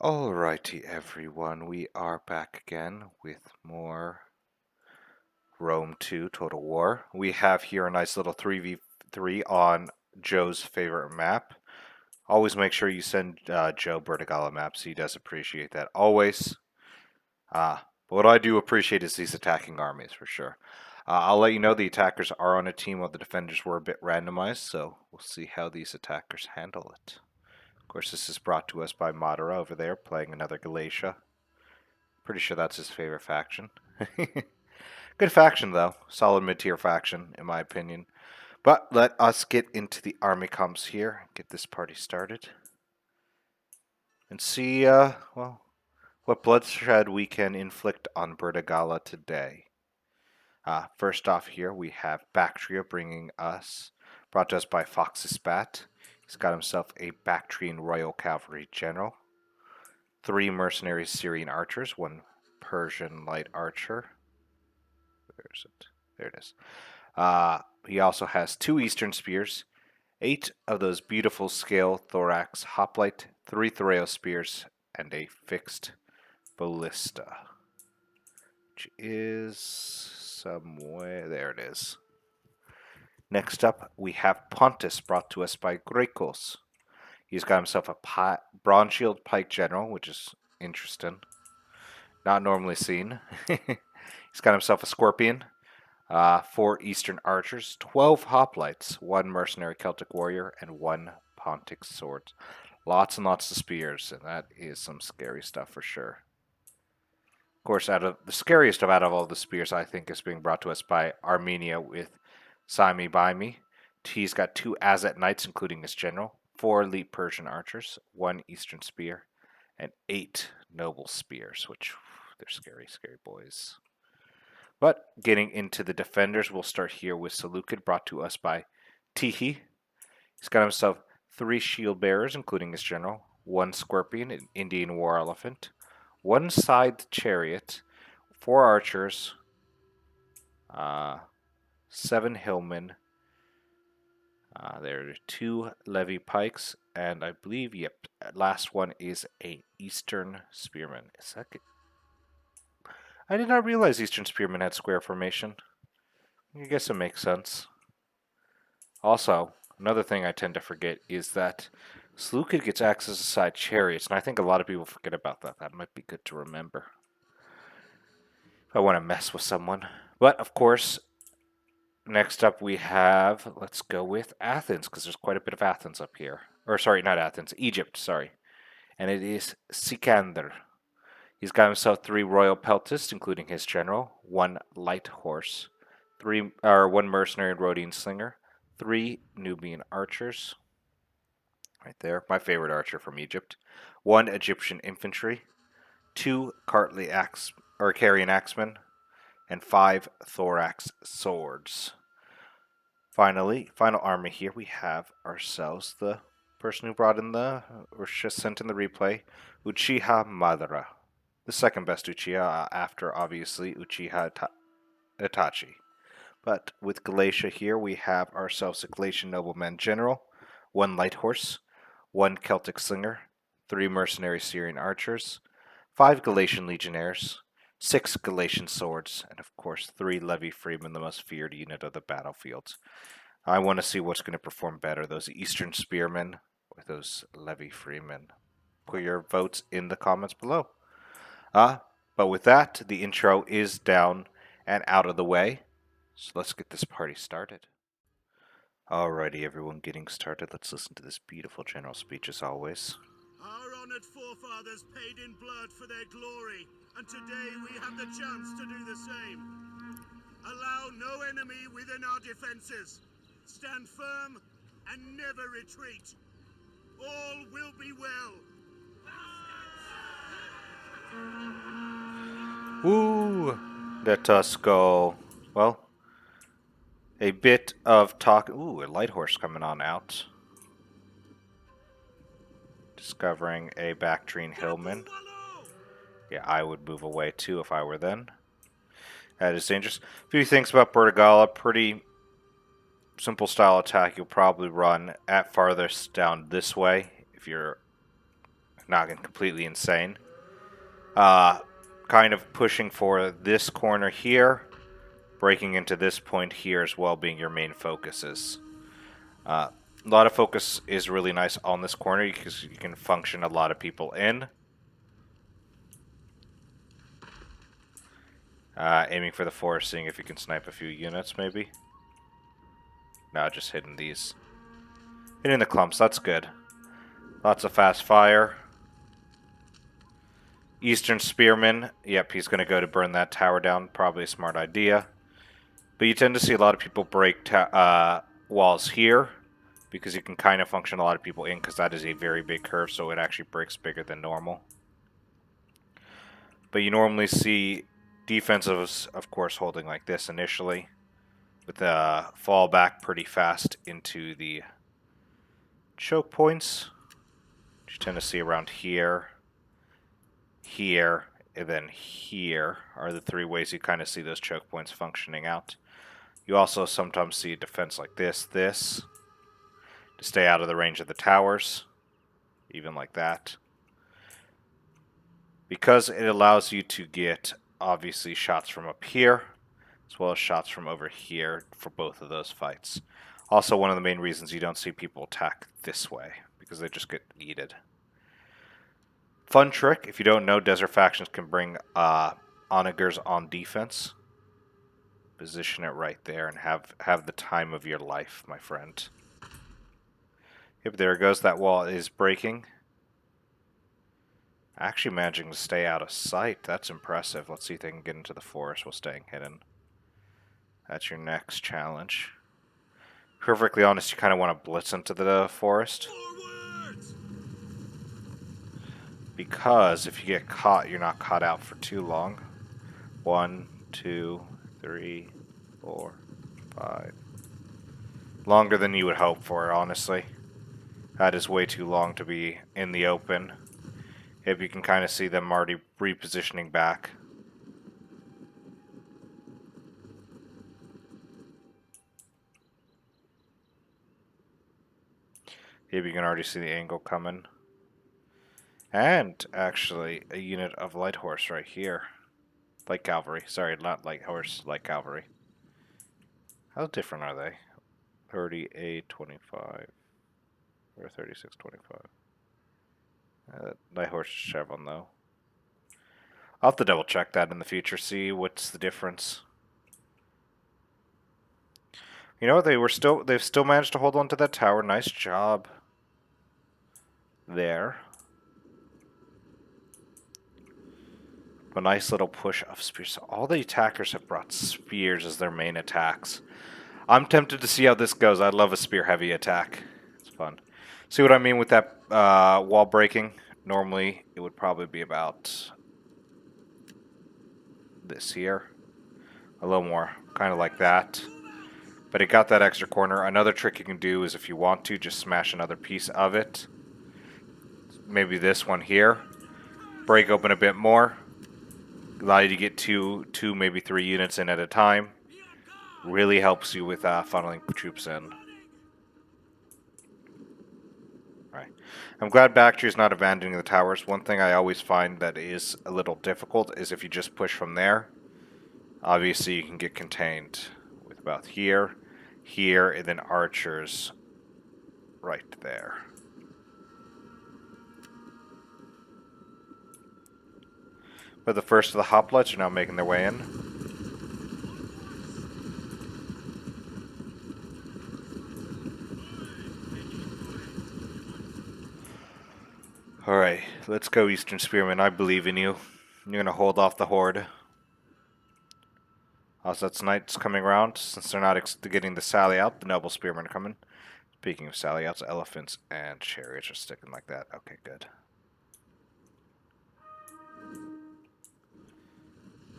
Alrighty, everyone, we are back again with more Rome 2 Total War. We have here a nice little 3v3 on Joe's favorite map. Always make sure you send Joe Bertigala maps. He does appreciate that always. But what I do appreciate is these attacking armies for sure. I'll let you know the attackers are on a team while the defenders were a bit randomized, so we'll see how these attackers handle it. Of course, this is brought to us by Madara over there, playing another Galatia. Pretty sure that's his favorite faction. Good faction, though. Solid mid-tier faction, in my opinion. But let us get into the army comps here, get this party started, and see, well, what bloodshed we can inflict on Bertigala today. First off here, we have Bactria brought to us by Foxyspat. He's got himself a Bactrian Royal Cavalry General, 3 mercenary Syrian archers, 1 Persian light archer. Where is it? There it is. He also has 2 Eastern spears, 8 of those beautiful scale thorax hoplite, 3 Thoreo spears, and a fixed ballista, which is somewhere. There it is. Next up, we have Pontus, brought to us by Grekos. He's got himself a Bronze Shield Pike General, which is interesting. Not normally seen. He's got himself a Scorpion, 4 Eastern Archers, 12 Hoplites, 1 Mercenary Celtic Warrior, and 1 Pontic Sword. Lots and lots of spears, and that is some scary stuff for sure. Of course, out of the scariest out of all the spears, I think, is being brought to us by Armenia with Sami Baimi. He's got 2 Azet Knights, including his general, 4 elite Persian archers, 1 Eastern spear, and 8 noble spears, which they're scary, scary boys. But getting into the defenders, we'll start here with Seleucid, brought to us by Tihi. He's got himself 3 shield bearers, including his general, 1 Scorpion, an Indian war elephant, 1 scythed chariot, 4 archers, 7 hillmen. There are 2 levy pikes, and I believe, yep, last one is a Eastern spearman. Is that good? I did not realize Eastern spearmen had square formation. I guess it makes sense. Also, another thing I tend to forget is that Seleucid gets access to side chariots, and I think a lot of people forget about that. That might be good to remember if I want to mess with someone. But, of course, next up we have, let's go with Athens, because there's quite a bit of Athens up here. Or, sorry, not Athens, Egypt, sorry. And it is Sikander. He's got himself 3 royal peltasts, including his general, 1 light horse, 1 mercenary Rhodian slinger, 3 Nubian archers, right there, my favorite archer from Egypt, 1 Egyptian infantry, 2 Carian axemen, and 5 thorax swords. Finally, final army here, we have ourselves the person who brought in or just sent in the replay, Uchiha Madara. The second best Uchiha after, obviously, Uchiha Itachi. But with Galatia here, we have ourselves a Galatian nobleman general, 1 light horse, 1 Celtic slinger, 3 mercenary Syrian archers, 5 Galatian legionnaires, 6 Galatian swords, and of course 3 levy freemen, the most feared unit of the battlefield. I want to see what's going to perform better, those Eastern spearmen or those levy freemen. Put your votes in the comments below. But with that, the intro is down and out of the way, so let's get this party started. Alrighty, everyone, getting started. Let's listen to this beautiful general speech as always. Our honored forefathers paid in blood for their glory, and today we have the chance to do the same. Allow no enemy within our defenses. Stand firm and never retreat. All will be well. Woo! Let us go. Well, a bit of talk. Ooh, a light horse coming on out. Discovering a Bactrian hillman. Yeah, I would move away too if I were then. That is dangerous. A few things about Bertigala. Pretty simple style attack. You'll probably run at farthest down this way if you're not completely insane. Kind of pushing for this corner here, breaking into this point here as well being your main focuses. A lot of focus is really nice on this corner because you can function a lot of people in. Aiming for the forest, seeing if you can snipe a few units maybe. No, just hitting these. Hitting the clumps, that's good. Lots of fast fire. Eastern Spearman, yep, he's going to go to burn that tower down. Probably a smart idea. But you tend to see a lot of people break walls here, because you can kind of function a lot of people in, because that is a very big curve, so it actually breaks bigger than normal. But you normally see defensives, of course, holding like this initially, with a fall back pretty fast into the choke points. You tend to see around here, here, and then here are the three ways you kind of see those choke points functioning out. You also sometimes see a defense like this, to stay out of the range of the towers, even like that. Because it allows you to get, obviously, shots from up here, as well as shots from over here for both of those fights. Also, one of the main reasons you don't see people attack this way, because they just get yeeted. Fun trick, if you don't know, Desert Factions can bring onagers on defense. Position it right there and have the time of your life, my friend. Yep, there it goes. That wall is breaking. Actually managing to stay out of sight. That's impressive. Let's see if they can get into the forest while staying hidden. That's your next challenge. Perfectly honest, you kind of want to blitz into the forest. Forwards! Because if you get caught, you're not caught out for too long. 1, 2, 3, 4, 5. Longer than you would hope for, honestly. That is way too long to be in the open. If you can kind of see them already repositioning back. If you can already see the angle coming. And actually a unit of light horse right here. Light cavalry. Sorry, not light horse, light cavalry. How different are they? 3825 or 3625. Light horse chevron though. I'll have to double check that in the future, see what's the difference. You know, they've still managed to hold on to that tower. Nice job there. A nice little push of spears. So all the attackers have brought spears as their main attacks. I'm tempted to see how this goes. I love a spear heavy attack. It's fun. See what I mean with that wall breaking? Normally it would probably be about this here. A little more, kind of like that. But it got that extra corner. Another trick you can do is if you want to, just smash another piece of it. Maybe this one here. Break open a bit more. Allow you to get two, maybe 3 units in at a time. Really helps you with funneling troops in. Right. I'm glad Bactria's not abandoning the towers. One thing I always find that is a little difficult is if you just push from there. Obviously you can get contained with about here, here, and then archers right there. But the first of the hoplites are now making their way in. Alright, let's go, Eastern Spearman. I believe in you. You're going to hold off the horde. Also, that's knights coming around. Since they're not getting the sally out, the noble spearmen are coming. Speaking of sally outs, elephants and chariots are sticking like that. Okay, good.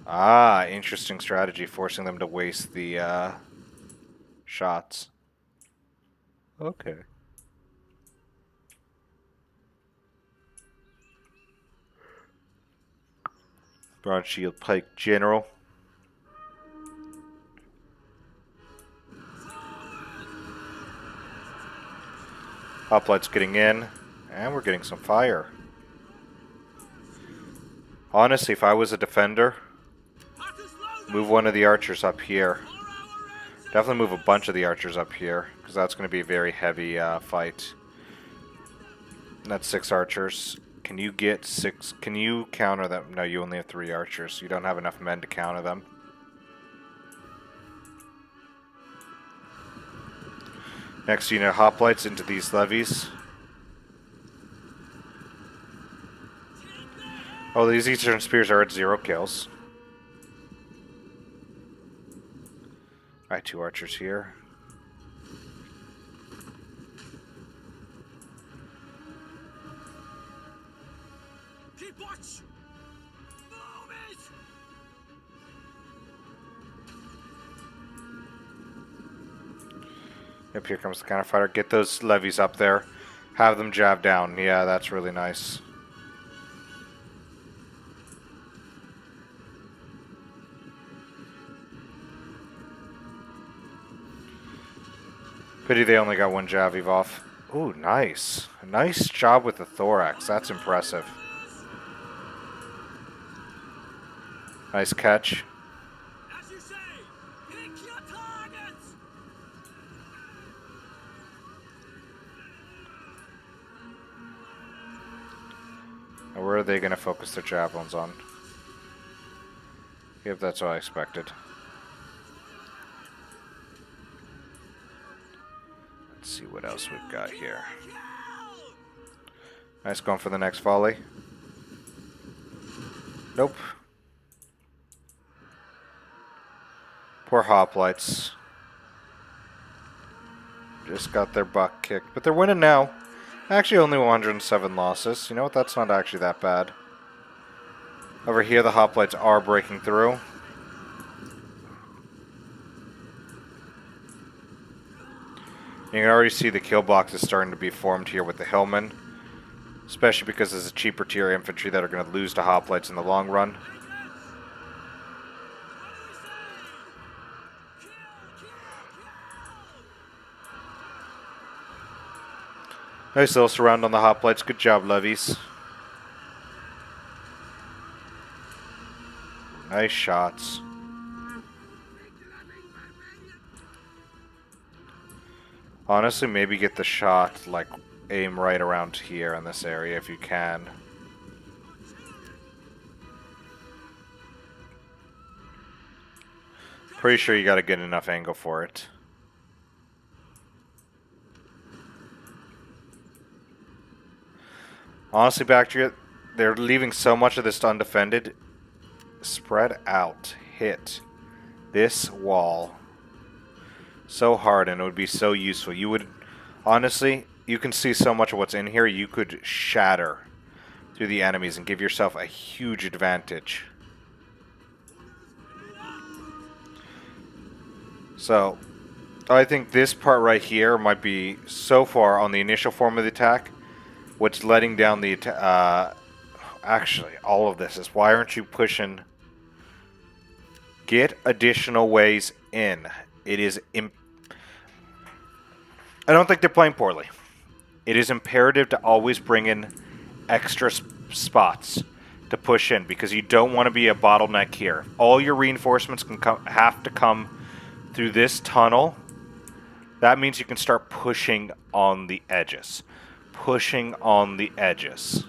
Ah, interesting strategy, forcing them to waste the shots. Okay. Bronze shield pike general. Hoplites getting in, and we're getting some fire. Honestly, if I was a defender, move one of the archers up here. Definitely move a bunch of the archers up here, because that's going to be a very heavy fight. And that's 6 archers. Can you get 6? Can you counter them? No, you only have 3 archers. You don't have enough men to counter them. Next unit of hoplites into these levies. Oh, these Eastern Spears are at 0 kills. Alright, 2 archers here. Keep watch. Move it. Yep, here comes the counterfighter. Get those levies up there. Have them jab down. Yeah, that's really nice. Pity they only got 1 Javiv off. Ooh, nice. Nice job with the thorax. That's impressive. Nice catch. As you say, pick your targets. Now where are they going to focus their javelins on? Yep, that's what I expected. Let's see what else we've got here. Nice, going for the next volley. Nope. Poor hoplites. Just got their butt kicked. But they're winning now. Actually, only 107 losses. You know what? That's not actually that bad. Over here, the hoplites are breaking through. You can already see the kill boxes starting to be formed here with the Hillmen. Especially because there's a cheaper tier infantry that are going to lose to hoplites in the long run. Nice little surround on the hoplites. Good job, levies. Nice shots. Honestly, maybe get the shot, like, aim right around here in this area if you can. Pretty sure you got a good enough angle for it. Honestly, Bactria, they're leaving so much of this undefended. Spread out. Hit this wall so hard, and it would be so useful. You would, honestly, you can see so much of what's in here. You could shatter through the enemies and give yourself a huge advantage. So, I think this part right here might be, so far on the initial form of the attack, what's letting down the actually, all of this is, why aren't you pushing? Get additional ways in. It is I don't think they're playing poorly. It is imperative to always bring in extra spots to push in, because you don't want to be a bottleneck here. All your reinforcements can have to come through this tunnel. That means you can start pushing on the edges. Pushing on the edges.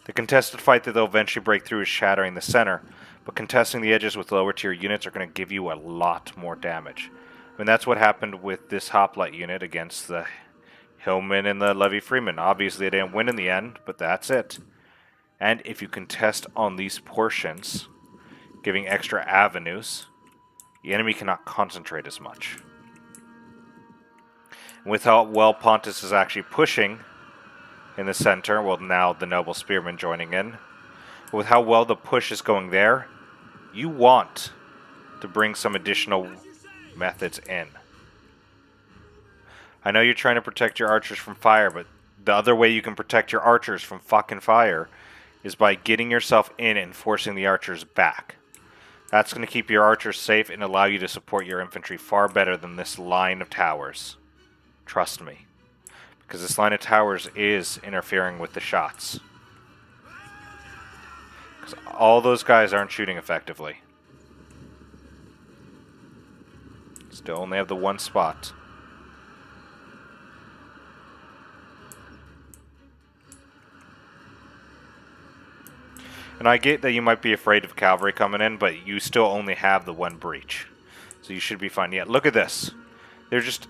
The contested fight that they'll eventually break through is shattering the center, but contesting the edges with lower tier units are going to give you a lot more damage. I mean, that's what happened with this hoplite unit against the Hillmen and the Levy Freeman. Obviously, they didn't win in the end, but that's it. And if you contest on these portions, giving extra avenues, the enemy cannot concentrate as much. And with how well Pontus is actually pushing in the center, well, now the Noble Spearman joining in, with how well the push is going there, you want to bring some additional methods in. I know you're trying to protect your archers from fire, but the other way you can protect your archers from fucking fire is by getting yourself in and forcing the archers back. That's going to keep your archers safe and allow you to support your infantry far better than this line of towers. Trust me. Because this line of towers is interfering with the shots. All those guys aren't shooting effectively. Still only have the one spot. And I get that you might be afraid of cavalry coming in, but you still only have the one breach. So you should be fine. Yeah, look at this. They're just...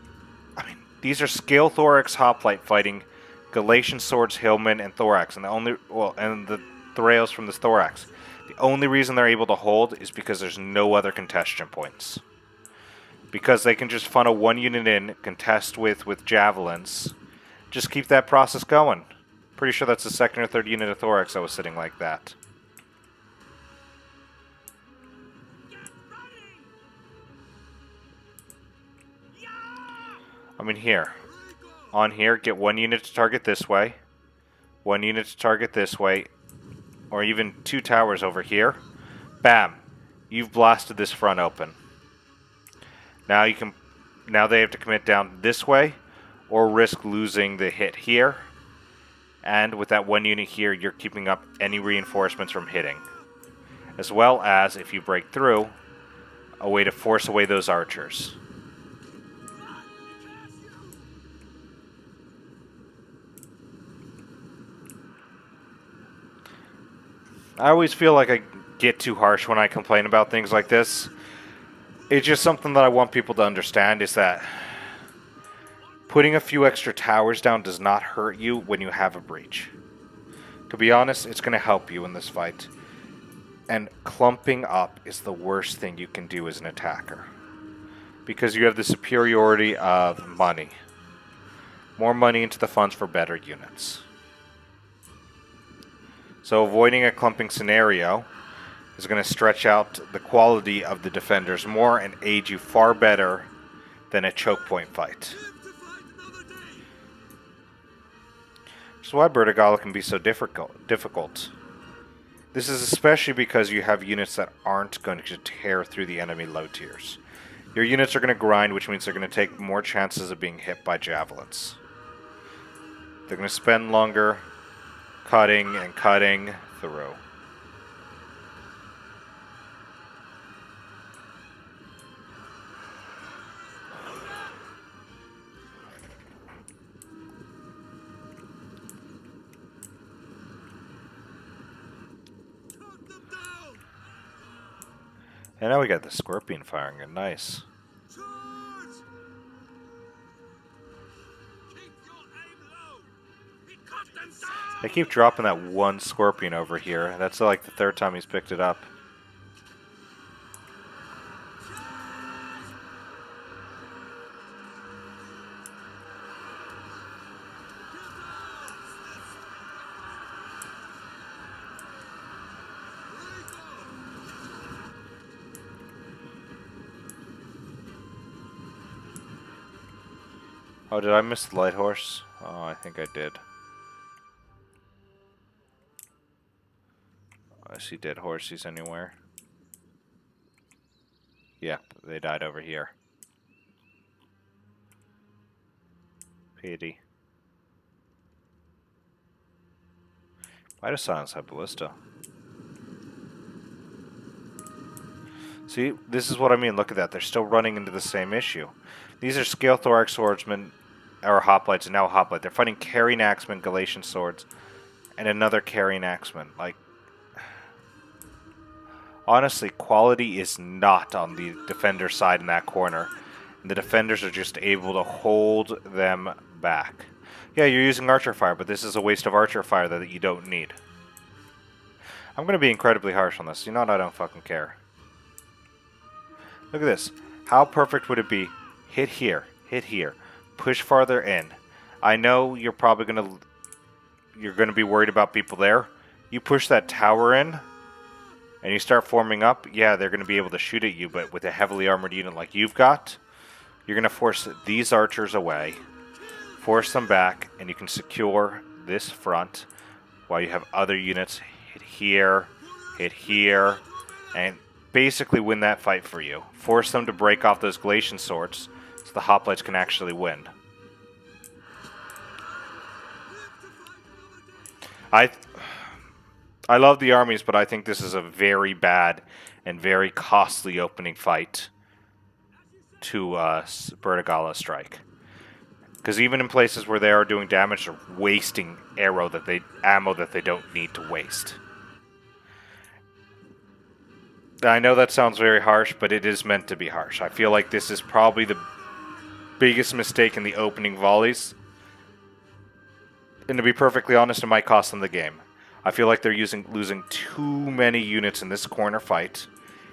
I mean, these are Scale Thorax Hoplite fighting Galatian Swords, Hillmen, and Thorax. And the only... Well, and the Thrails from this Thorax. The only reason they're able to hold is because there's no other congestion points. Because they can just funnel one unit in, contest with javelins. Just keep that process going. Pretty sure that's the second or third unit of Thorax that was sitting like that. I mean, here. On here, get one unit to target this way. One unit to target this way. Or even two towers over here. Bam. You've blasted this front open. Now you can... Now they have to commit down this way. Or risk losing the hit here. And with that one unit here, you're keeping up any reinforcements from hitting. As well as, if you break through, a way to force away those archers. I always feel like I get too harsh when I complain about things like this. It's just something that I want people to understand is that putting a few extra towers down does not hurt you when you have a breach. To be honest, it's going to help you in this fight. And clumping up is the worst thing you can do as an attacker. Because you have the superiority of money. More money into the funds for better units. So avoiding a clumping scenario is going to stretch out the quality of the defenders more and aid you far better than a choke point fight. Which is why Bertigala can be so difficult. This is especially because you have units that aren't going to tear through the enemy low tiers. Your units are going to grind, which means they're going to take more chances of being hit by javelins. They're going to spend longer cutting and cutting through. And now we got the Scorpion firing it. Nice. They keep dropping that one Scorpion over here. That's like the third time he's picked it up. Oh, did I miss the Light Horse? Oh, I think I did. I see dead horses anywhere. Yep, they died over here. Pity. Might have silenced that ballista. See, this is what I mean. Look at that. They're still running into the same issue. These are Scale Thorax Swordsmen, or Hoplites, and now a Hoplite. They're fighting Carrying Axemen, Galatian Swords, and another Carrying Axeman. Like, honestly, quality is not on the defender side in that corner. And the defenders are just able to hold them back. Yeah, you're using Archer Fire, but this is a waste of Archer Fire that you don't need. I'm going to be incredibly harsh on this. You know what? I don't fucking care. Look at this. How perfect would it be? Hit here. Hit here. Push farther in. I know you're probably going to be worried about people there. You push that tower in, and you start forming up. Yeah, they're going to be able to shoot at you, but with a heavily armored unit like you've got, you're going to force these archers away, force them back, and you can secure this front while you have other units hit here, and basically win that fight for you. Force them to break off those Galatian swords so the Hoplites can actually win. I love the armies, but I think this is a very bad and very costly opening fight to Bertigala strike. Because even in places where they are doing damage, they're wasting ammo that they don't need to waste. I know that sounds very harsh, but it is meant to be harsh. I feel like this is probably the biggest mistake in the opening volleys. And to be perfectly honest, it might cost them the game. I feel like they're losing too many units in this corner fight,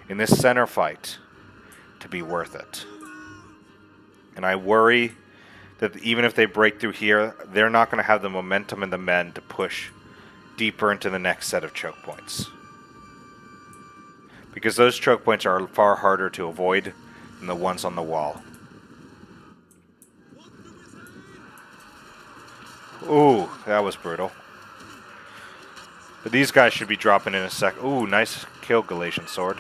in this center fight, to be worth it. And I worry that even if they break through here, they're not going to have the momentum and the men to push deeper into the next set of choke points. Because those choke points are far harder to avoid than the ones on the wall. Ooh, that was brutal. But these guys should be dropping in a sec. Ooh, nice kill, Galatian Sword.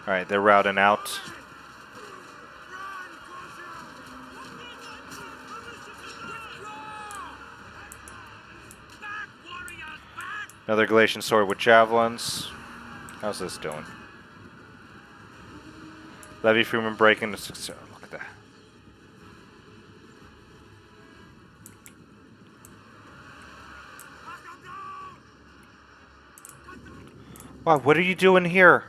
Alright, they're routing out. Another Galatian Sword with javelins. How's this doing? Levy Freeman breaking the success. Look at that. Wow, what are you doing here?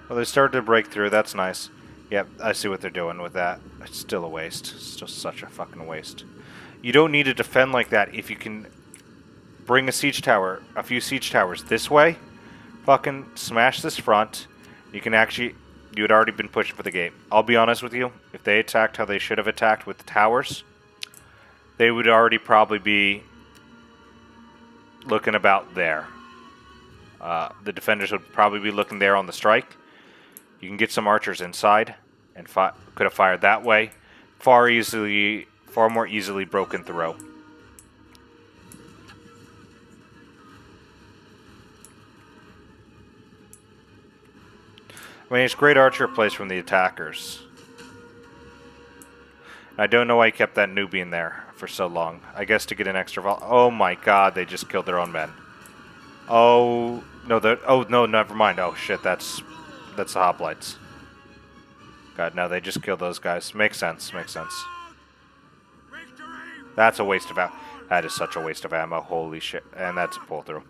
Well, they started to break through. That's nice. Yep, I see what they're doing with that. It's still a waste. It's still such a fucking waste. You don't need to defend like that if you can bring a siege tower, a few siege towers this way. Fucking smash this front. You can actually... You had already been pushing for the gate. I'll be honest with you. If they attacked how they should have attacked with the towers, they would already probably be looking about there. The defenders would probably be looking there on the strike. You can get some archers inside and could have fired that way. Far more easily broken through. I mean, it's great archer plays from the attackers. I don't know why he kept that Nubian there for so long. I guess to get an extra vol. Oh my god, they just killed their own men. Oh no, never mind. Oh shit, that's the hoplites. God, no, they just killed those guys. Makes sense, makes sense. That's a waste of ammo. That is such a waste of ammo. Holy shit. And that's a pull through.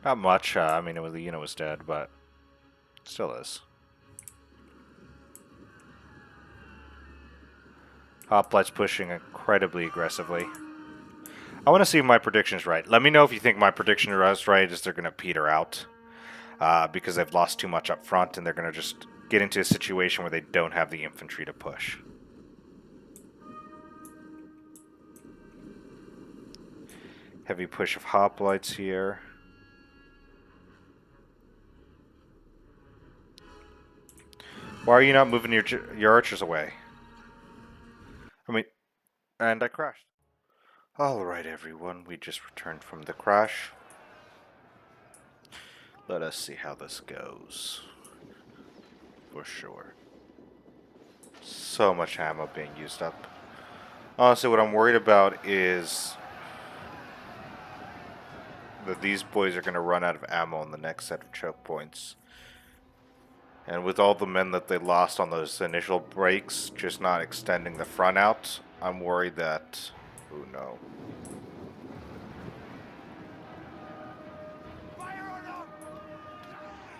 Not much. I mean, the unit was dead, but still is. Hoplites pushing incredibly aggressively. I want to see if my prediction's right. Let me know if you think my prediction is right, is they're going to peter out. Because they've lost too much up front, and they're going to just get into a situation where they don't have the infantry to push. Heavy push of hoplites here. Why are you not moving your archers away? I mean, and I crashed. Alright everyone, we just returned from the crash. Let us see how this goes. For sure. So much ammo being used up. Honestly, what I'm worried about is that these boys are going to run out of ammo in the next set of choke points. And with all the men that they lost on those initial breaks, just not extending the front out, I'm worried that... Oh no.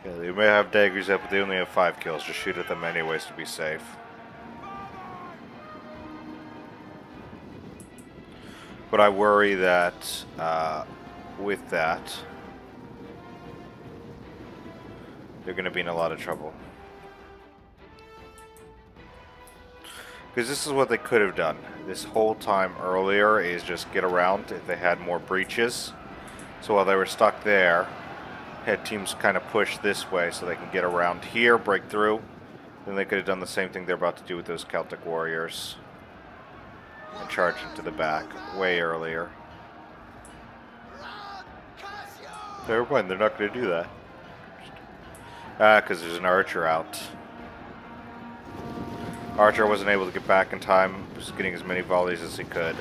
Yeah, they may have daggers up, but they only have 5 kills. Just shoot at them anyways to be safe. But I worry that with that, they're going to be in a lot of trouble. Because this is what they could have done this whole time earlier, is just get around if they had more breaches. So while they were stuck there, had teams kind of push this way so they can get around here, break through. Then they could have done the same thing they're about to do with those Celtic warriors. And charge into the back way earlier. Never mind, they're not going to do that. Ah, because there's an archer out. Archer wasn't able to get back in time, just getting as many volleys as he could.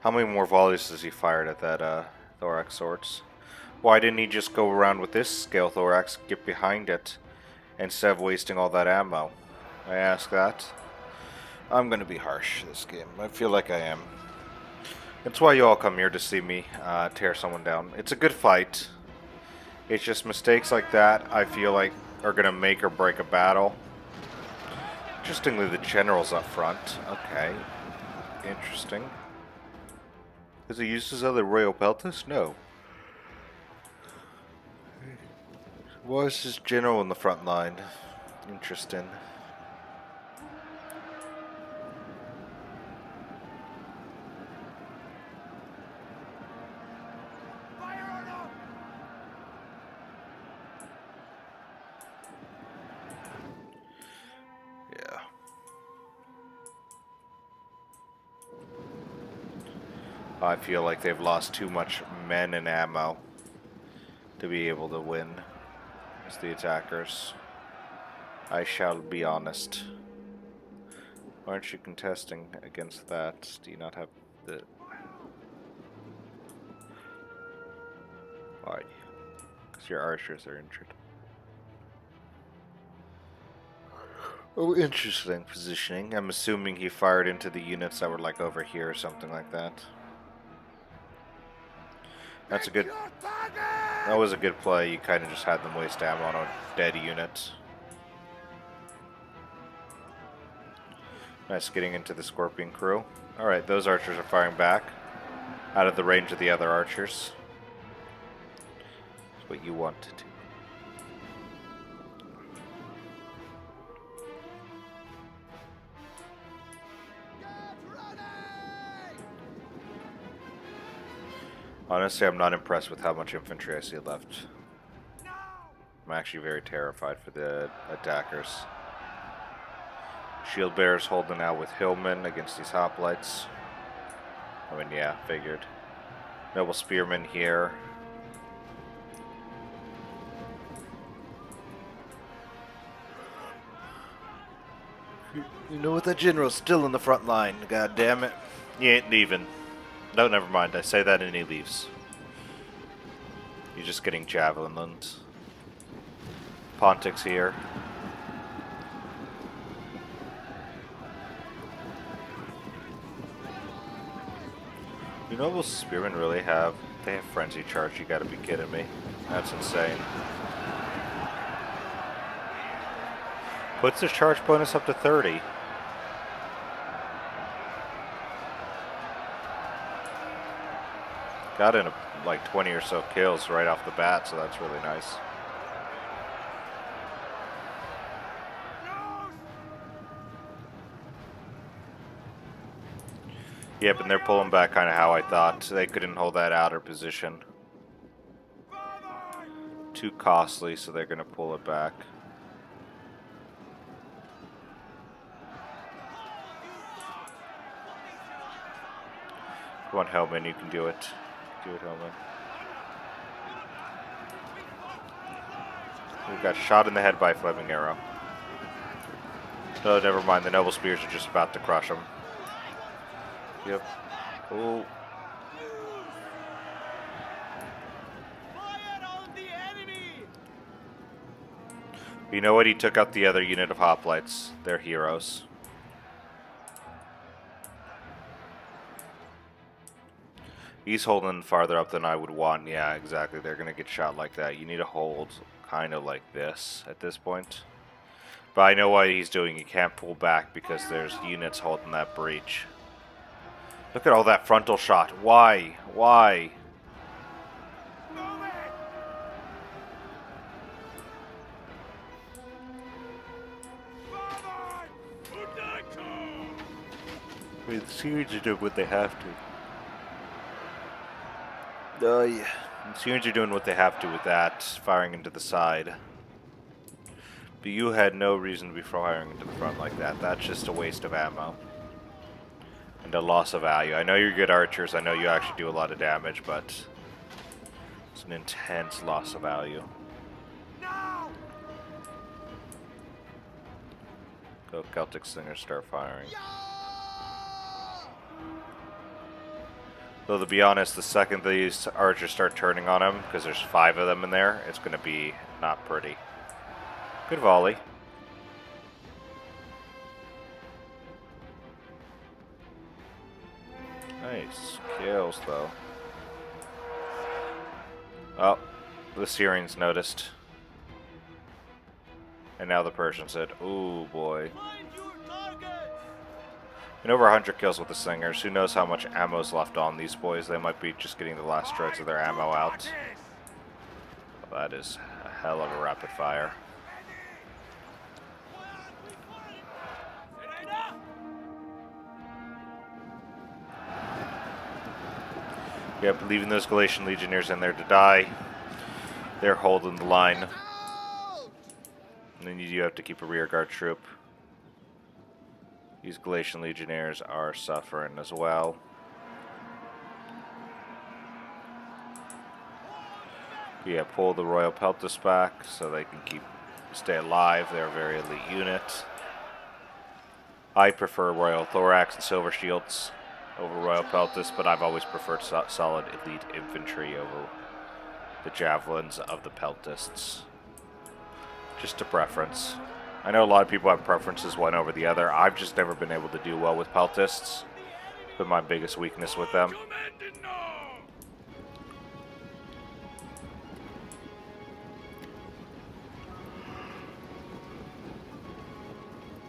How many more volleys has he fired at that thorax swords? Why didn't he just go around with this scale thorax, get behind it, instead of wasting all that ammo? I ask that. I'm gonna be harsh this game. I feel like I am. That's why you all come here to see me tear someone down. It's a good fight. It's just mistakes like that I feel like are gonna make or break a battle. Interestingly, the general's up front. Okay. Interesting. Does he use his other Royal Peltis? No. Why is his general in the front line? Interesting. Yeah. I feel like they've lost too much men and ammo to be able to win as the attackers. I shall be honest. Why aren't you contesting against that? Do you not have the... Why? Because your archers are injured. Oh, interesting positioning. I'm assuming he fired into the units that were like over here or something like that. That's a good... That was a good play. You kind of just had them waste ammo on a dead unit. Nice getting into the Scorpion crew. Alright, those archers are firing back. Out of the range of the other archers. That's what you want to do. Honestly, I'm not impressed with how much infantry I see left. I'm actually very terrified for the attackers. Shield bearers holding out with Hillman against these hoplites. I mean, yeah, figured. Noble spearmen here. You know what? That general's still in the front line. God damn it. He ain't leaving. No, never mind. I say that and he leaves. He's just getting javelined. Pontic's here. You know those spearmen really have... They have frenzy charge, you gotta be kidding me. That's insane. Puts the charge bonus up to 30. Got in like 20 or so kills right off the bat, so that's really nice. Yep, and they're pulling back kind of how I thought. They couldn't hold that outer position. Too costly, so they're going to pull it back. Come on, Hellman, you can do it. Do it, Hellman. We got shot in the head by a Fleming arrow. Oh, never mind. The Noble Spears are just about to crush him. Yep. Oh. You know what? He took out the other unit of hoplites. They're heroes. He's holding farther up than I would want. Yeah, exactly. They're going to get shot like that. You need to hold kind of like this at this point. But I know why he's doing. He can't pull back because there's units holding that breach. Look at all that frontal shot. Why? Why? I mean, the Syrians are doing what they have to. Yeah. The Syrians are doing what they have to with that, firing into the side. But you had no reason to be firing into the front like that. That's just a waste of ammo. And a loss of value. I know you're good archers. I know you actually do a lot of damage, but it's an intense loss of value. Now! Go Celtic Slingers, start firing. Though to be honest, the second these archers start turning on him, because there's 5 of them in there, it's going to be not pretty. Good volley. Nice kills, though. Oh, the Syrians noticed. And now the Persians said, ooh, boy. And over 100 kills with the Slingers. Who knows how much ammo's left on these boys. They might be just getting the last shreds of their ammo out. That is a hell of a rapid fire. Yep, leaving those Galatian Legionnaires in there to die. They're holding the line. And then you do have to keep a rearguard troop. These Galatian Legionnaires are suffering as well. Yeah, pull the Royal Peltis back so they can stay alive. They're a very elite unit. I prefer Royal Thorax and Silver Shields over Royal Peltis, but I've always preferred solid elite infantry over the javelins of the Peltists. Just a preference. I know a lot of people have preferences one over the other. I've just never been able to do well with Peltists. It's been my biggest weakness with them.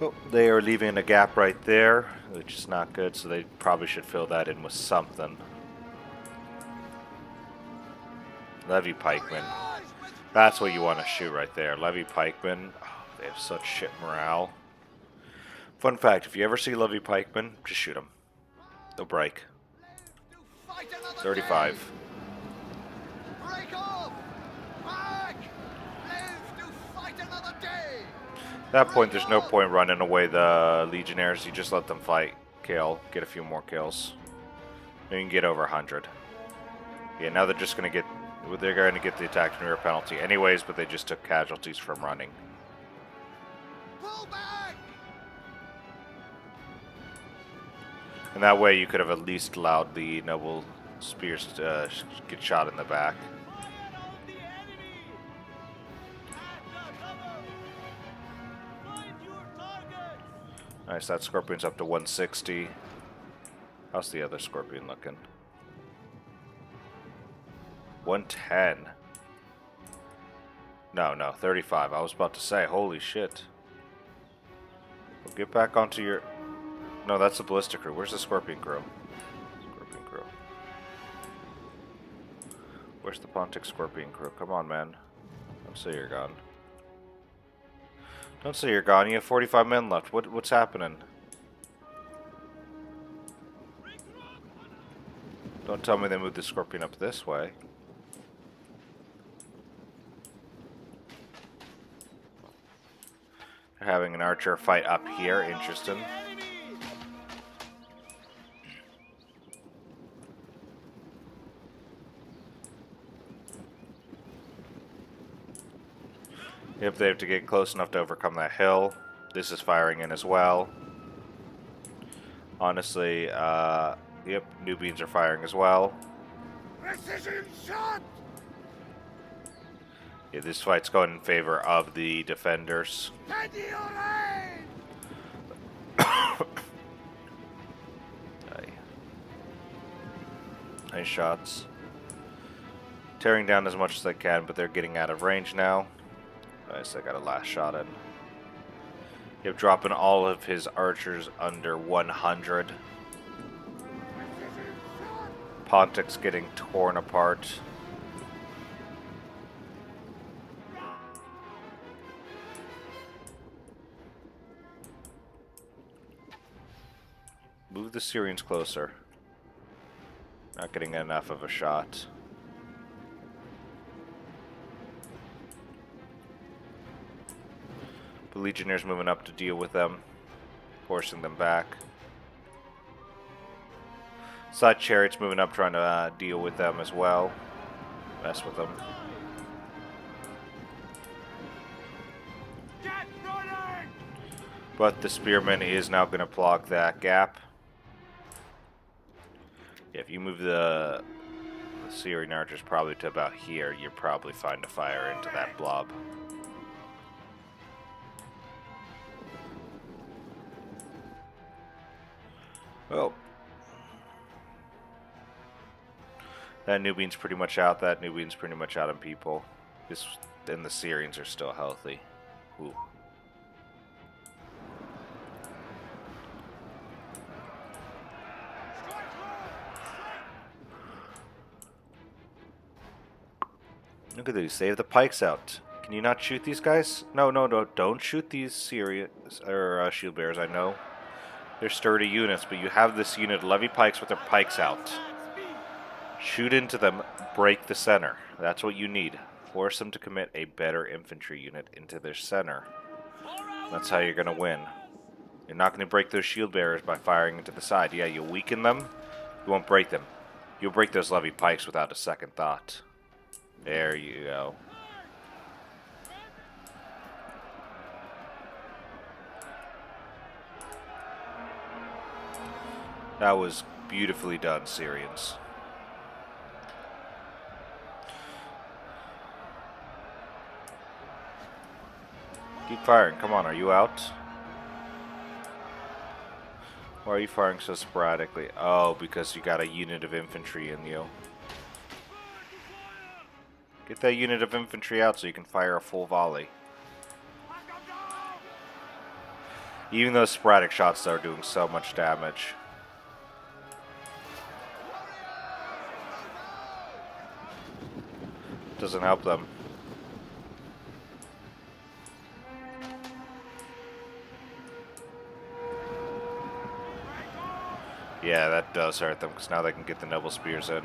Oh, they are leaving a gap right there, which is not good, so they probably should fill that in with something. Levy Pikemen. That's what you want to shoot right there. Levy Pikemen. Oh, they have such shit morale. Fun fact, if you ever see Levy Pikemen, just shoot them. They'll break. 35. At that point, there's no point running away the Legionnaires. You just let them fight, kill, get a few more kills. Then you can get over 100. Yeah, now they're just going to get... They're going to get the attack and rear penalty anyways, but they just took casualties from running. Pull back! And that way you could have at least allowed the noble spears to get shot in the back. Nice, that Scorpion's up to 160. How's the other Scorpion looking? 110. No, 35. I was about to say, holy shit. Well, get back onto your... No, that's the Ballistic Crew. Where's the Scorpion Crew? Scorpion Crew. Where's the Pontic Scorpion Crew? Come on, man. Don't say you're gone. Don't say you're gone. You have 45 men left. What's happening? Don't tell me they moved the Scorpion up this way. They're having an archer fight up here. Interesting. Yep, they have to get close enough to overcome that hill. This is firing in as well. Honestly, yep, Nubians are firing as well. Precision shot! Yeah, this fight's going in favor of the defenders. Aye. Nice shots. Tearing down as much as they can, but they're getting out of range now. Nice, I got a last shot in. Yep, dropping all of his archers under 100. Pontic's getting torn apart. Move the Syrians closer. Not getting enough of a shot. The Legionnaires moving up to deal with them, forcing them back. Side chariots moving up, trying to deal with them as well. Mess with them. But the spearman is now going to plug that gap. Yeah, if you move the Syrian archers probably to about here, you're probably fine to fire into that blob. Well, that Nubian's pretty much out. That Nubian's pretty much out on people. This and the Syrians are still healthy. Ooh. Look at these. They have the pikes out. Can you not shoot these guys? No, no, no. Don't shoot these Syrians or shield bearers. I know they're sturdy units, but you have this unit levy pikes with their pikes out. Shoot into them. Break the center. That's what you need. Force them to commit a better infantry unit into their center. That's how you're going to win. You're not going to break those shield bearers by firing into the side. Yeah, you'll weaken them. You won't break them. You'll break those levy pikes without a second thought. There you go. That was beautifully done, Syrians. Keep firing. Come on, are you out? Why are you firing so sporadically? Oh, because you got a unit of infantry in you. Get that unit of infantry out so you can fire a full volley. Even those sporadic shots are doing so much damage. Doesn't help them. Yeah, that does hurt them because now they can get the noble spears in.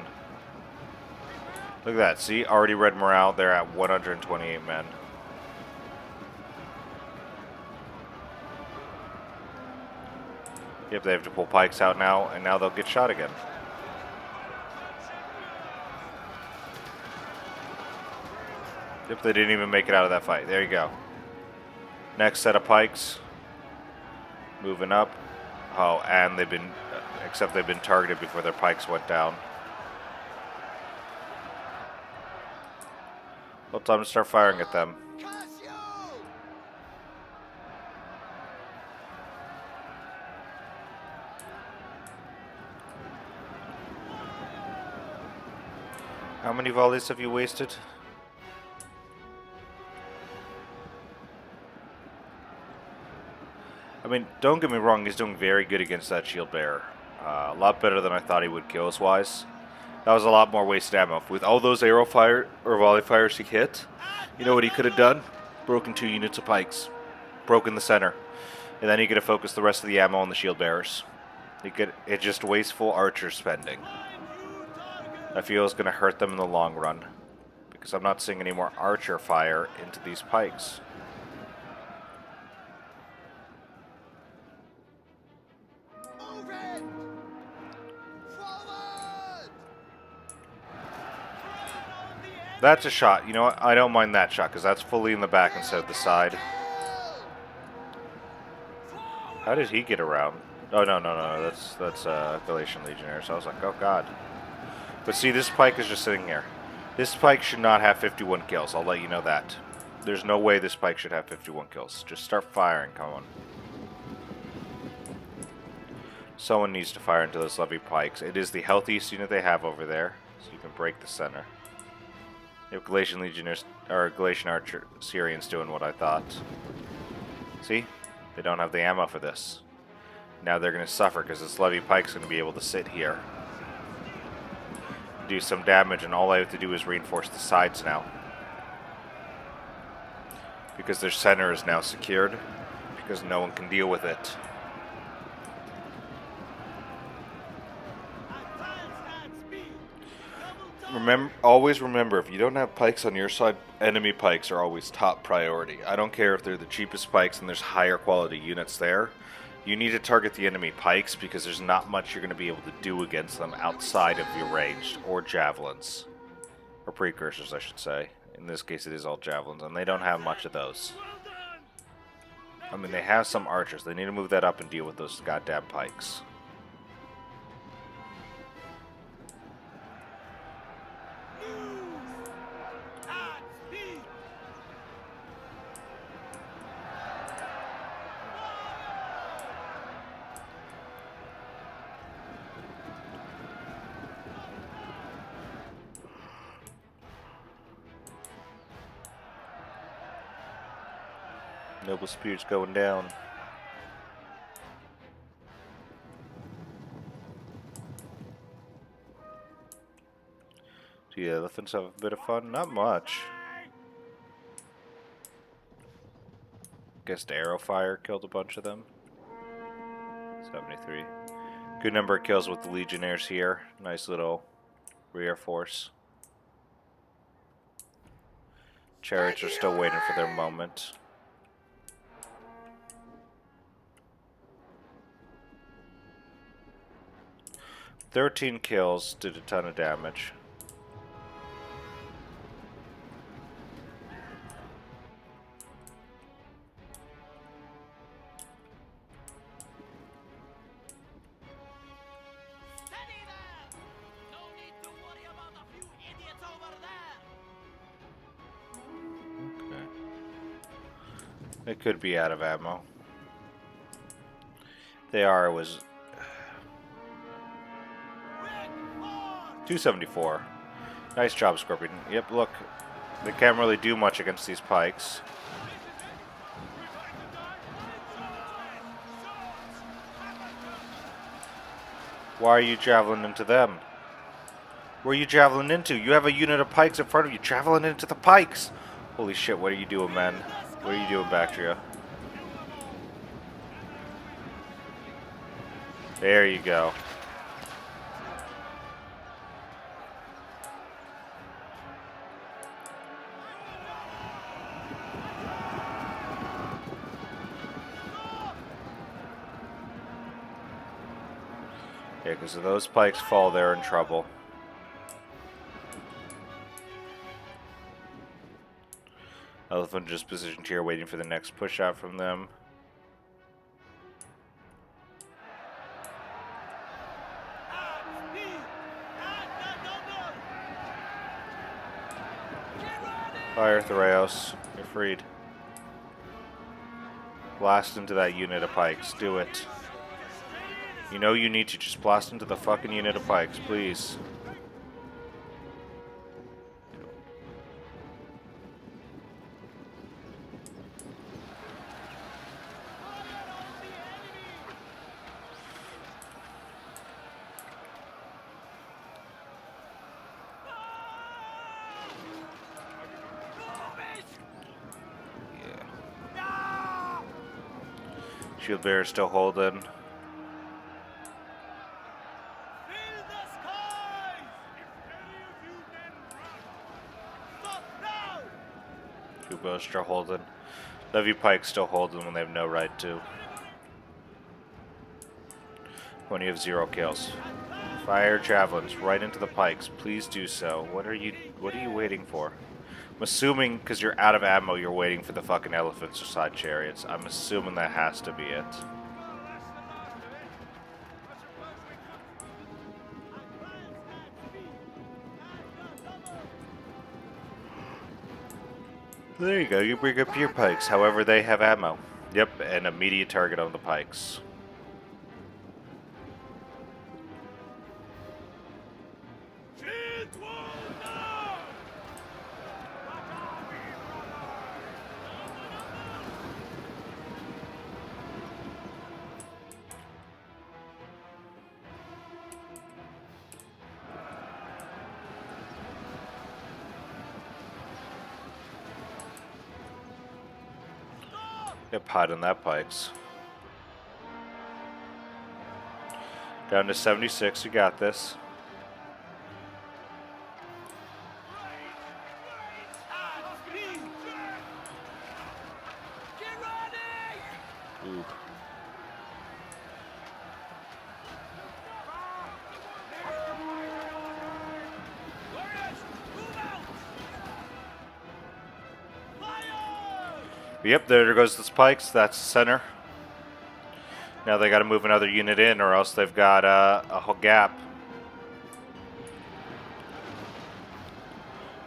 Look at that. See, already red morale. They're at 128 men. Yep, they have to pull pikes out now, and now they'll get shot again. Yep, they didn't even make it out of that fight. There you go. Next set of pikes. Moving up. Oh, and they've been, except they've been targeted before their pikes went down. Well, time to start firing at them. How many volleys have you wasted? I mean, don't get me wrong, he's doing very good against that shield bearer. A lot better than I thought he would kills-wise. That was a lot more wasted ammo. With all those arrow fire or volley fires he hit, you know what he could have done? Broken 2 units of pikes. Broken the center. And then he could have focused the rest of the ammo on the shield bearers. It's just wasteful archer spending. I feel it's going to hurt them in the long run. Because I'm not seeing any more archer fire into these pikes. That's a shot. You know what? I don't mind that shot because that's fully in the back instead of the side. How did he get around? Oh, no. That's Galatian Legionnaire. So I was like, oh, God. But see, this pike is just sitting here. This pike should not have 51 kills. I'll let you know that. There's no way this pike should have 51 kills. Just start firing. Come on. Someone needs to fire into those levy pikes. It is the healthiest unit they have over there. So you can break the center. You have Galatian Legionnaires, or Galatian Archer Syrians doing what I thought. See? They don't have the ammo for this. Now they're going to suffer because this levy pike's going to be able to sit here. Do some damage, and all I have to do is reinforce the sides now. Because their center is now secured. Because no one can deal with it. Always remember, if you don't have pikes on your side, enemy pikes are always top priority. I don't care if they're the cheapest pikes and there's higher quality units there. You need to target the enemy pikes because there's not much you're going to be able to do against them outside of your ranged or javelins. Or precursors, I should say. In this case, it is all javelins, and they don't have much of those. I mean, they have some archers. They need to move that up and deal with those goddamn pikes. Noble Spear's going down. Do the elephants have a bit of fun? Not much. Guess the arrow fire killed a bunch of them. 73. Good number of kills with the legionnaires here. Nice little rear force. Chariots are still waiting for their moment. "13 kills, did a ton of damage. Steady there! No need to worry about a few idiots over there! Okay. They could be out of ammo. They are, it was 274. Nice job, Scorpion. Yep, look. They can't really do much against these pikes. Why are you javelin into them? Where are you javelin into? You have a unit of pikes in front of you. Javelin into the pikes! Holy shit, what are you doing, man? What are you doing, Bactria? There you go. Yeah, because if those pikes fall, they're in trouble. Elephant just positioned here, waiting for the next push out from them. Fire, Thoreos. You're freed. Blast into that unit of pikes. Do it. You know you need to just blast into the fucking unit of pikes, please. Shield bearer still holding. Kubo still holding. Levy Pike still holding when they have no right to. When you have 0 kills. Fire javelins right into the pikes. Please do so. What are you waiting for? I'm assuming because you're out of ammo, you're waiting for the fucking elephants or side chariots. I'm assuming that has to be it. There you go, you bring up your pikes. However, they have ammo. Yep, an immediate target on the pikes. Yep, hide on that pikes. Down to 76, you got this. Ooh. Yep, there goes the spikes. That's the center. Now they got to move another unit in, or else they've got a whole gap.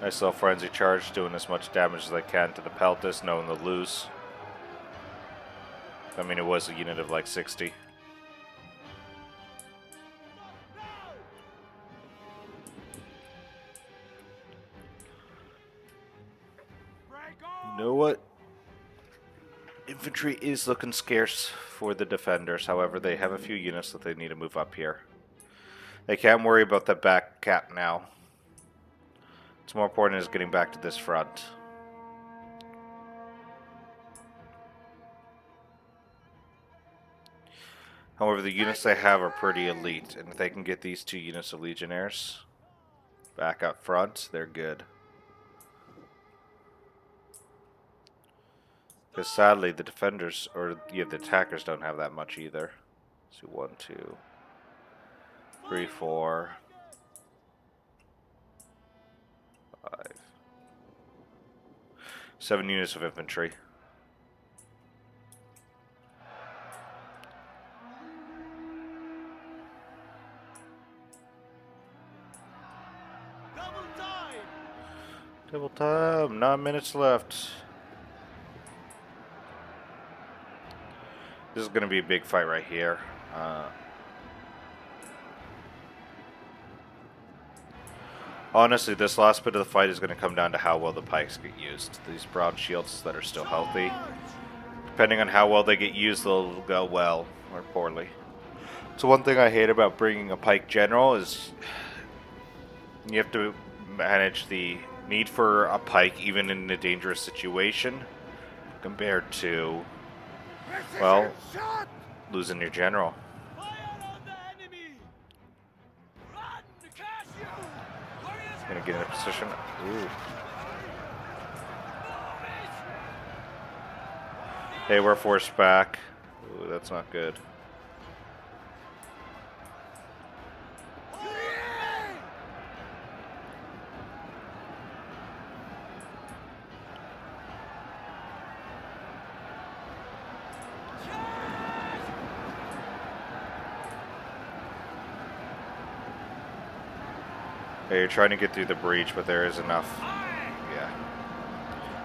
Nice little frenzy charge, doing as much damage as they can to the Peltas, knowing they'll lose. I mean, it was a unit of like 60. You know what? Infantry is looking scarce for the defenders. However, they have a few units that they need to move up here. They can't worry about the back cap now. What's more important is getting back to this front. However, the units they have are pretty elite, and if they can get these 2 units of Legionnaires back up front, they're good. Because sadly, the defenders, or yeah, the attackers don't have that much either. So 1, 2, 3, 4, 5, 7 units of infantry. Double time, 9 minutes left. This is going to be a big fight right here. Honestly, this last bit of the fight is going to come down to how well the pikes get used. These brown shields that are still healthy, depending on how well they get used, they'll go well or poorly. So one thing I hate about bringing a pike general is you have to manage the need for a pike even in a dangerous situation compared to, well, losing your general. Gonna get in a position. Ooh. Hey, we're forced back. Ooh, that's not good. Hey, you're trying to get through the breach, but there is enough. Yeah.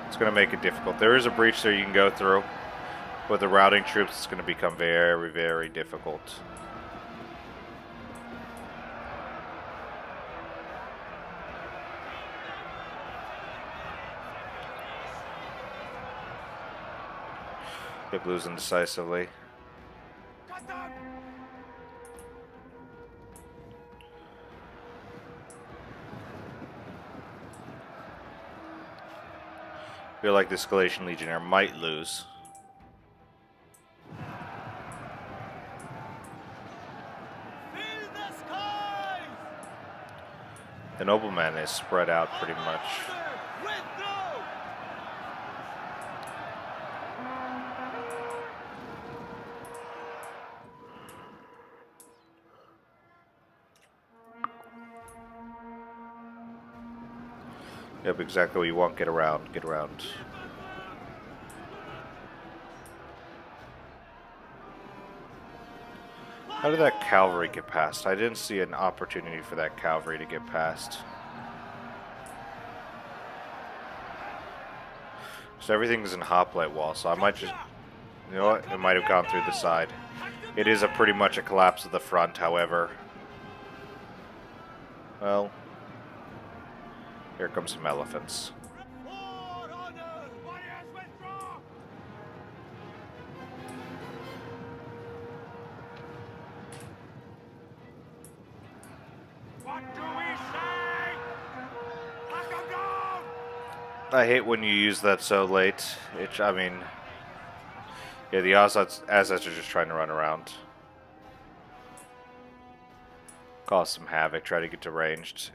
It's going to make it difficult. There is a breach there you can go through. With the routing troops, it's going to become very, very difficult. Keep losing decisively. I feel like the Escalation Legionnaire might lose. The Nobleman is spread out pretty much. Yep, exactly what you want. Get around, get around. How did that cavalry get past? I didn't see an opportunity for that cavalry to get past. So everything's in hoplite wall, so I might just... You know what? It might have gone through the side. It is pretty much a collapse of the front, however. Well... Here comes some elephants. I hate when you use that so late. I mean, yeah, the Azats are just trying to run around. Cause some havoc, try to get to ranged.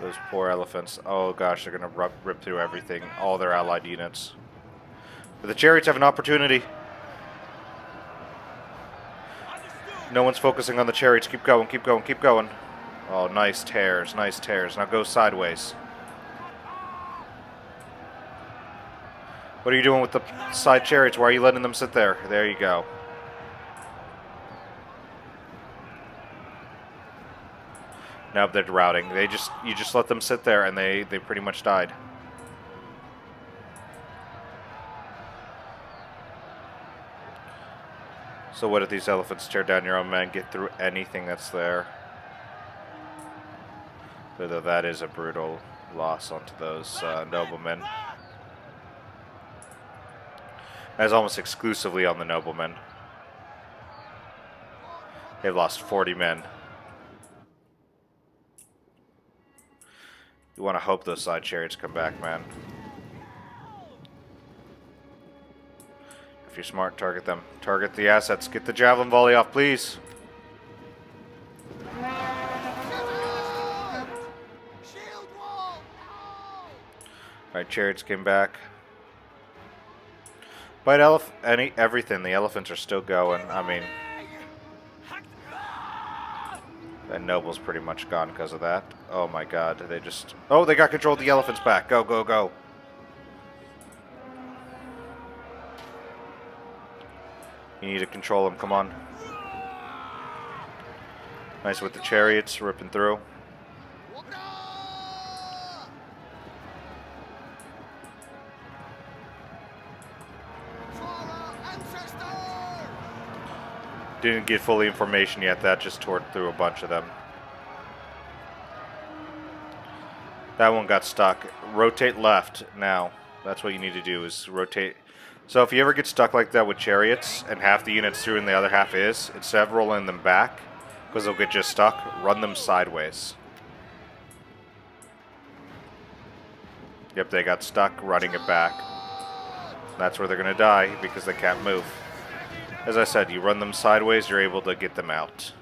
Those poor elephants. Oh gosh, they're gonna rip through everything. All their allied units. But the chariots have an opportunity. No one's focusing on the chariots. Keep going, keep going, keep going. Oh, nice tears, nice tears. Now go sideways. What are you doing with the side chariots? Why are you letting them sit there? There you go. Nope, they're routing. You just let them sit there and they pretty much died. So what if these elephants tear down your own men, get through anything that's there? Though that is a brutal loss onto those noblemen. That's almost exclusively on the noblemen. They've lost 40 men. You want to hope those side chariots come back, man. If you're smart, target them. Target the assets. Get the javelin volley off, please. Shield wall! Alright, chariots came back. But everything. The elephants are still going. I mean, that noble's pretty much gone because of that. Oh my god, they just... Oh, they got control of the elephants back. Go, go, go. You need to control them, come on. Nice with the chariots, ripping through. Didn't get fully information yet, that just tore through a bunch of them. That one got stuck. Rotate left now. That's what you need to do, is rotate. So if you ever get stuck like that with chariots, and half the unit's through and the other half is, instead of rolling them back, because they'll get just stuck, run them sideways. Yep, they got stuck running it back. That's where they're going to die, because they can't move. As I said, you run them sideways, you're able to get them out.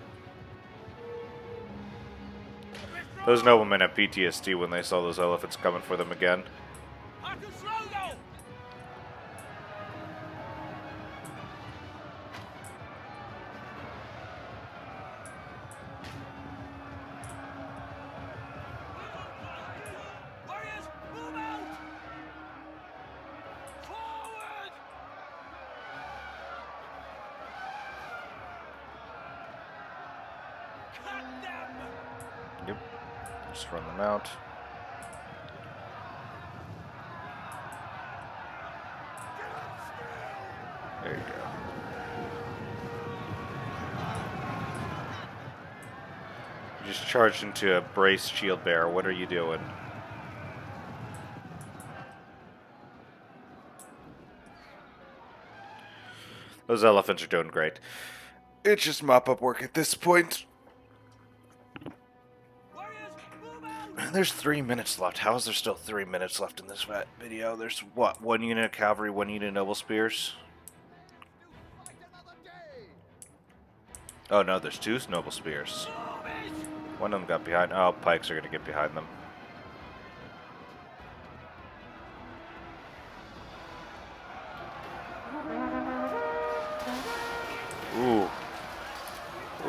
Those noblemen had PTSD when they saw those elephants coming for them again. Yep. Just run them out. There you go. You just charged into a brace shield bearer. What are you doing? Those elephants are doing great. It's just mop-up work at this point. There's 3 minutes left. How is there still 3 minutes left in this video? There's, what, 1 unit of cavalry, 1 unit of noble spears? Oh, no, there's 2 noble spears. One of them got behind. Oh, pikes are going to get behind them. Ooh.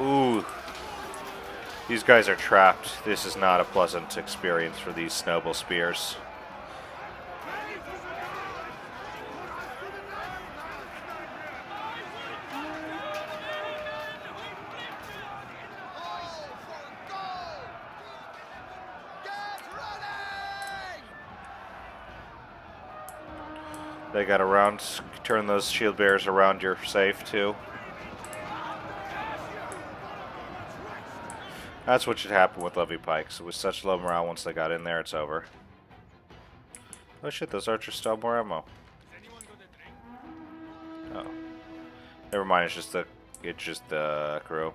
Ooh. These guys are trapped. This is not a pleasant experience for these noble spears. They got around. Turn those shield bearers around. You're safe too. That's what should happen with levy pikes. It was such low morale once they got in there, it's over. Oh shit, those archers still have more ammo. Oh. Never mind, it's just the crew.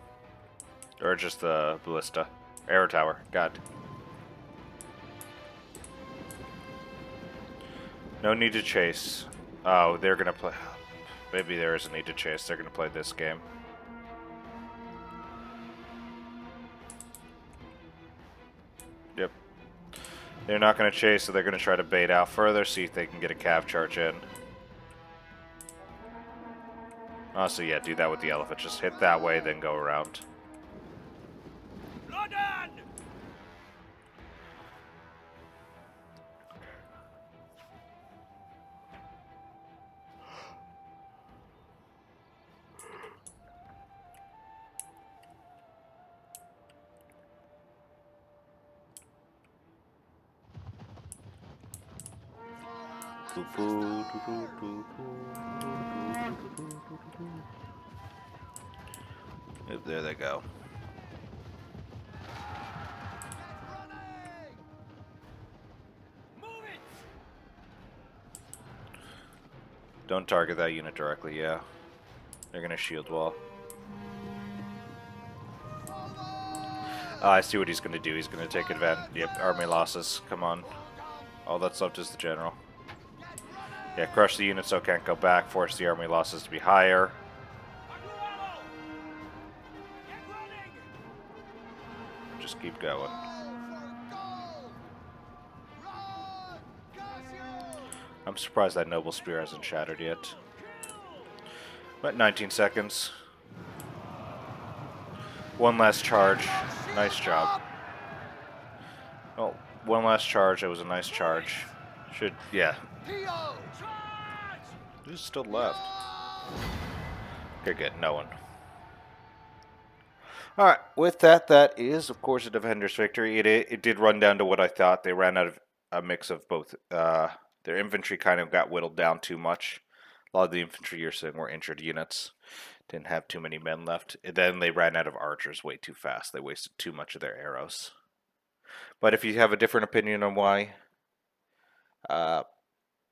Or just the ballista. Air tower. God. No need to chase. Oh, they're gonna play. Maybe there is a need to chase. They're gonna play this game. Yep. They're not going to chase, so they're going to try to bait out further, see if they can get a cav charge in. Also, yeah, do that with the elephant. Just hit that way, then go around. Oop, there they go. Move it! Don't target that unit directly, yeah. They're gonna shield wall. Oh, I see what he's gonna do. He's gonna take advantage. Yep, army losses. Come on. All that's left is the general. Yeah, crush the unit so it can't go back. Force the army losses to be higher. Aguero! Get running! Just keep going. I'm surprised that noble spear hasn't shattered yet. But 19 seconds. One last charge. Nice job. Oh, one last charge. It was a nice charge. Yeah. Charge! Who's still left? Okay, good. No one. Alright, with that, that is, of course, a Defender's victory. It did run down to what I thought. They ran out of a mix of both. Their infantry kind of got whittled down too much. A lot of the infantry you're seeing were injured units. Didn't have too many men left. And then they ran out of archers way too fast. They wasted too much of their arrows. But if you have a different opinion on why the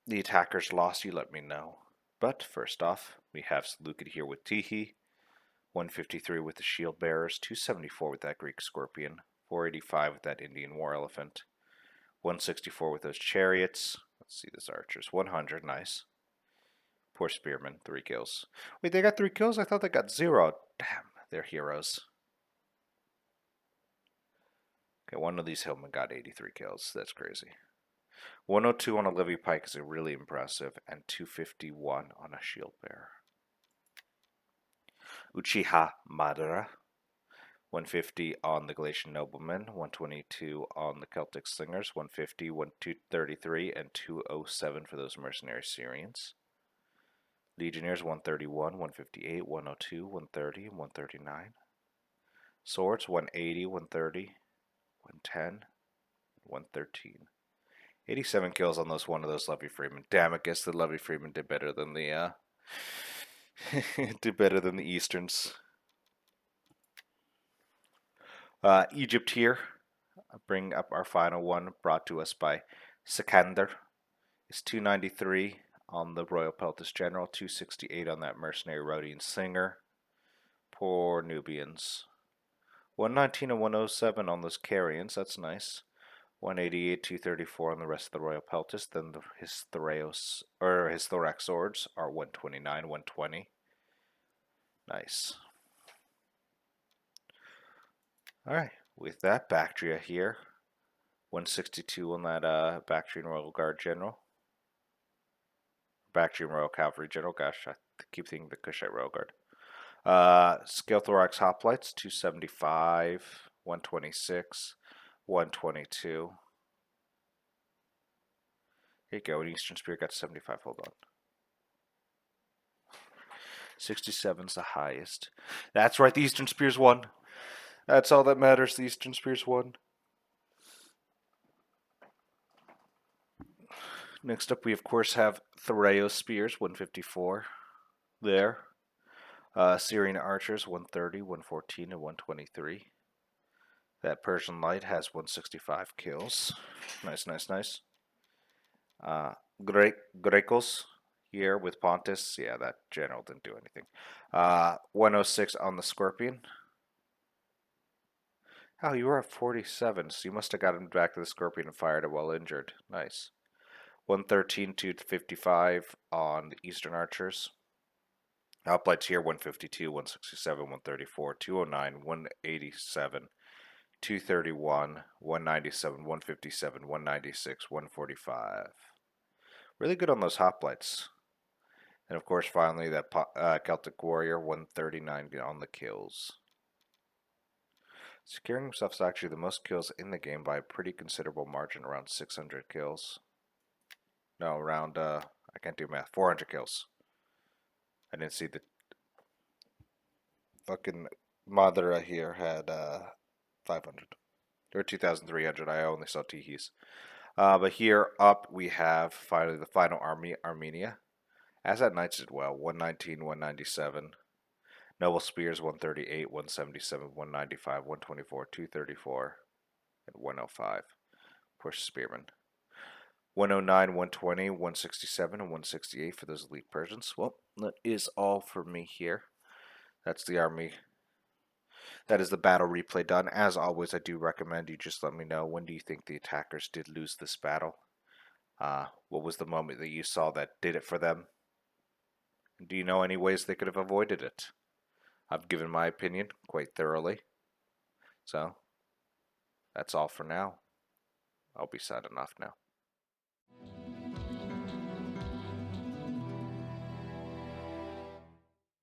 attackers lost, you let me know. But first off, we have Seleucid here with Tihi. 153 with the shield bearers, 274 with that Greek scorpion, 485 with that Indian war elephant, 164 with those chariots. Let's see this archers, 100, nice. Poor spearmen, 3 kills. Wait, they got 3 kills? I thought they got 0. Damn, they're heroes. Okay, one of these hillmen got 83 kills. That's crazy. 102 on a Livy Pike is really impressive, and 251 on a shield bearer. Uchiha Madara, 150 on the Galatian Noblemen, 122 on the Celtic Slingers, 150, 233, and 207 for those mercenary Syrians. Legionnaires, 131, 158, 102, 130, 139. Swords, 180, 130, 110, 113. 87 kills on one of those Levy Freemen. Damn, I guess the Levy Freemen did better than the did better than the Easterns. Egypt here. I'll bring up our final one, brought to us by Sikander. It's 293 on the Royal Peltis General, 268 on that mercenary Rhodian Singer. Poor Nubians. 119 and 107 on those Carians, that's nice. 188, 234 on the rest of the Royal Peltis. Then his thorax swords are 129, 120. Nice. Alright, with that, Bactria here. 162 on that Bactrian Royal Guard General. Bactrian Royal Cavalry General. Gosh, I keep thinking the Kushite Royal Guard. Scale Thorax Hoplites, 275, 126, 122. Here you go, an Eastern Spear got 75, hold on. 67's the highest. That's right, the Eastern Spear's won. That's all that matters, the Eastern Spear's won. Next up, we of course have Thoreos Spears, 154. There. Syrian Archers, 130, 114, and 123. That Persian Light has 165 kills. Nice, nice, nice. Grecos here with Pontus. Yeah, that general didn't do anything. 106 on the Scorpion. Oh, you were at 47, so you must have gotten back to the Scorpion and fired it while injured. Nice. 113 to 55 on the Eastern Archers. Hoplites here, 152, 167, 134, 209, 187, 231, 197, 157, 196, 145. Really good on those hoplites. And of course, finally, that Celtic Warrior, 139 on the kills. Securing himself is actually the most kills in the game by a pretty considerable margin, around 600 kills. No, around, I can't do math, 400 kills. I didn't see the fucking Madara here had 500. Or 2,300, I only saw Tihis. But here up we have finally the final army, Armenia. As that Knights did well, 119, 197. Noble Spears 138, 177, 195, 124, 234, and 105. Push Spearmen. 109, 120, 167, and 168 for those elite Persians. Well, that is all for me here. That's the army. That is the battle replay done. As always, I do recommend you just let me know, when do you think the attackers did lose this battle? What was the moment that you saw that did it for them? Do you know any ways they could have avoided it? I've given my opinion quite thoroughly. So, that's all for now. I'll be signing off now.